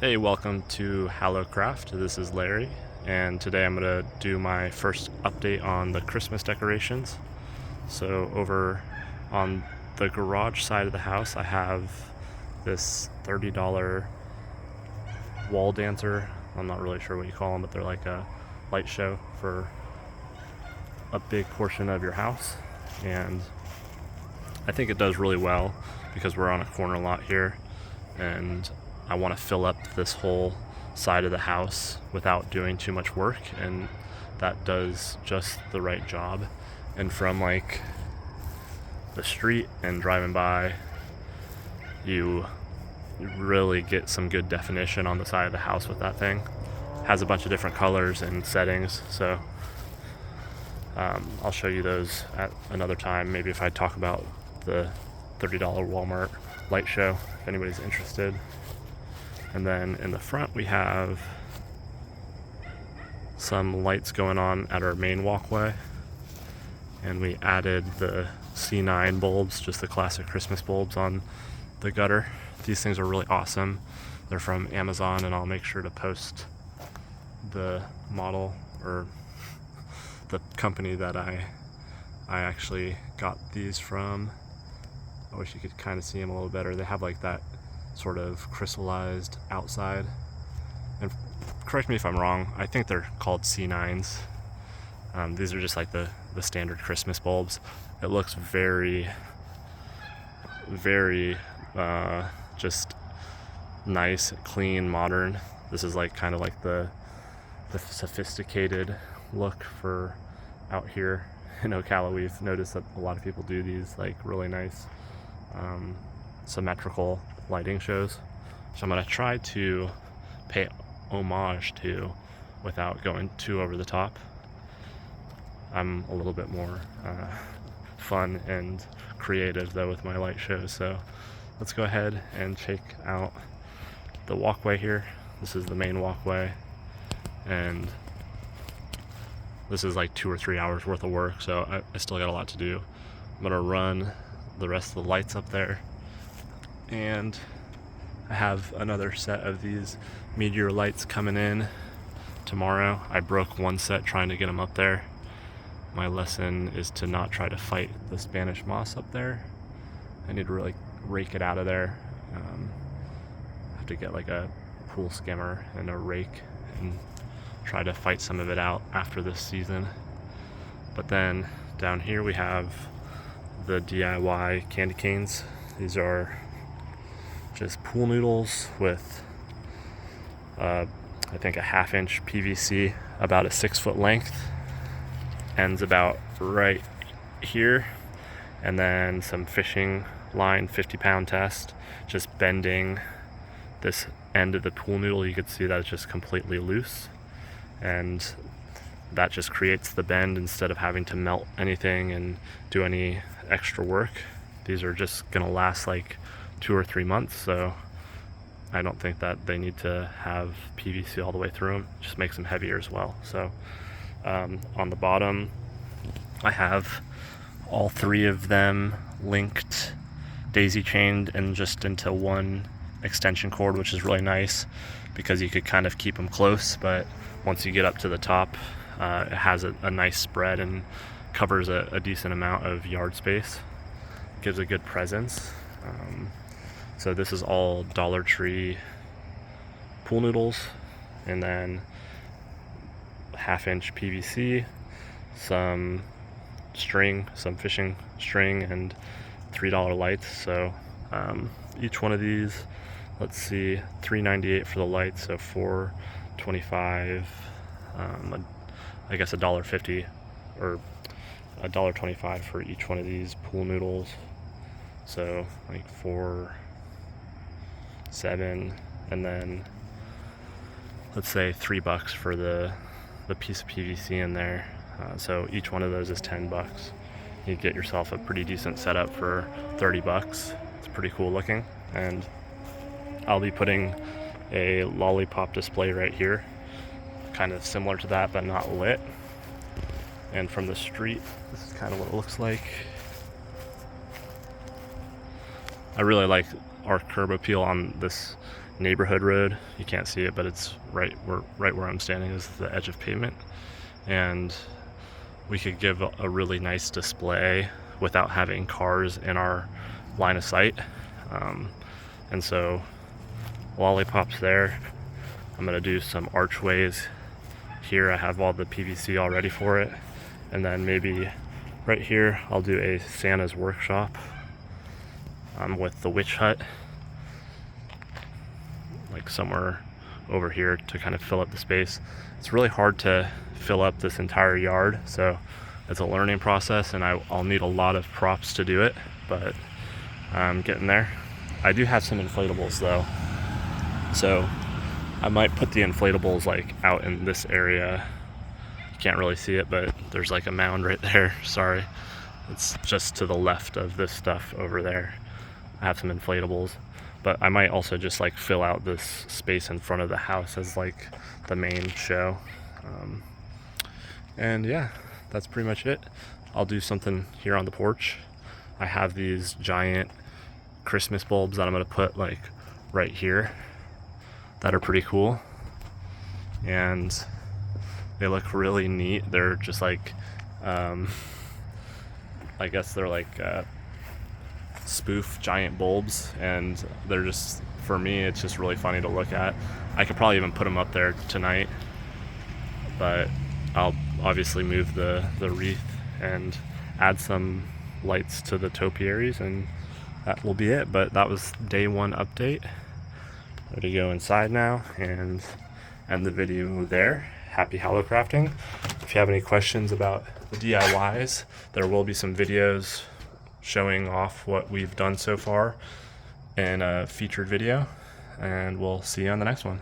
Hey, welcome to HalloCraft. This is Larry, and today I'm going to do my first update on the Christmas decorations. So over on the garage side of the house, I have this $30 wall dancer. I'm not really sure what you call them, but they're like a light show for a big portion of your house. And I think it does really well because we're on a corner lot here, and I want to fill up this whole side of the house without doing too much work, and that does just the right job. And from like the street and driving by, you really get some good definition on the side of the house with that thing. It has a bunch of different colors and settings, so I'll show you those at another time, maybe if I talk about the $30 Walmart light show, if anybody's interested. And then in the front we have some lights going on at our main walkway, and we added the C9 bulbs, just the classic Christmas bulbs on the gutter. These things are really awesome. They're from Amazon, and I'll make sure to post the model or the company that I actually got these from. I wish you could kind of see them a little better. They have like that sort of crystallized outside, and correct me if I'm wrong, I think they're called C9s. These are just like the standard Christmas bulbs. It looks very just nice, clean, modern. This is like kind of like the sophisticated look for out here in Ocala. We've noticed that a lot of people do these like really nice symmetrical lighting shows, so I'm going to try to pay homage to without going too over the top. I'm a little bit more fun and creative though with my light shows, so let's go ahead and check out the walkway here. This is the main walkway, and this is like 2 or 3 hours worth of work, so I still got a lot to do. I'm going to run the rest of the lights up there, and I have another set of these meteor lights coming in tomorrow. I broke one set trying to get them up there. My lesson is to not try to fight the Spanish moss up there. I need to really rake it out of there. I have to get like a pool skimmer and a rake and try to fight some of it out after this season. But then down here we have the DIY candy canes. These are just pool noodles with I think a 1/2 inch PVC, about a 6 foot length, ends about right here, and then some fishing line 50-pound test, just bending this end of the pool noodle. You could see that it's just completely loose, and that just creates the bend instead of having to melt anything and do any extra work. These are just gonna last like 2 or 3 months, so I don't think that they need to have PVC all the way through them. It just makes them heavier as well. So on the bottom I have all 3 of them linked, daisy chained, and just into one extension cord, which is really nice because you could kind of keep them close, but once you get up to the top, it has a nice spread and covers a decent amount of yard space. Gives a good presence. So this is all Dollar Tree pool noodles, and then 1/2 inch PVC, some string, some fishing string, and $3 lights. So each one of these, let's see, $3.98 for the lights, so $4.25, I guess $1.50 or $1.25 for each one of these pool noodles. So like 4, 7, and then let's say $3 for the piece of PVC in there. So each one of those is $10. You get yourself a pretty decent setup for $30. It's pretty cool looking, and I'll be putting a lollipop display right here, kind of similar to that but not lit. And from the street, this is kind of what it looks like. I really like our curb appeal on this neighborhood road. You can't see it, but it's right where I'm standing is the edge of pavement, and we could give a really nice display without having cars in our line of sight. And so lollipops there. I'm gonna do some archways here. I have all the PVC all ready for it, and then maybe right here I'll do a Santa's workshop with the witch hut, like somewhere over here to kind of fill up the space. It's really hard to fill up this entire yard, so it's a learning process, and I'll need a lot of props to do it, but I'm getting there. I do have some inflatables though, so I might put the inflatables like out in this area. You can't really see it, but there's like a mound right there. Sorry, it's just to the left of this stuff over there. I have some inflatables, but I might also just like fill out this space in front of the house as like the main show. And yeah, that's pretty much it. I'll do something here on the porch. I have these giant Christmas bulbs that I'm gonna put like right here that are pretty cool, and they look really neat. They're just like I guess they're like spoof giant bulbs, and they're just, for me, it's just really funny to look at. I could probably even put them up there tonight, but I'll obviously move the wreath and add some lights to the topiaries, and that will be it. But that was day one update. Ready to go inside now and end the video there. Happy Hallowcrafting. If you have any questions about the DIYs, there will be some videos showing off what we've done so far in a featured video, and we'll see you on the next one.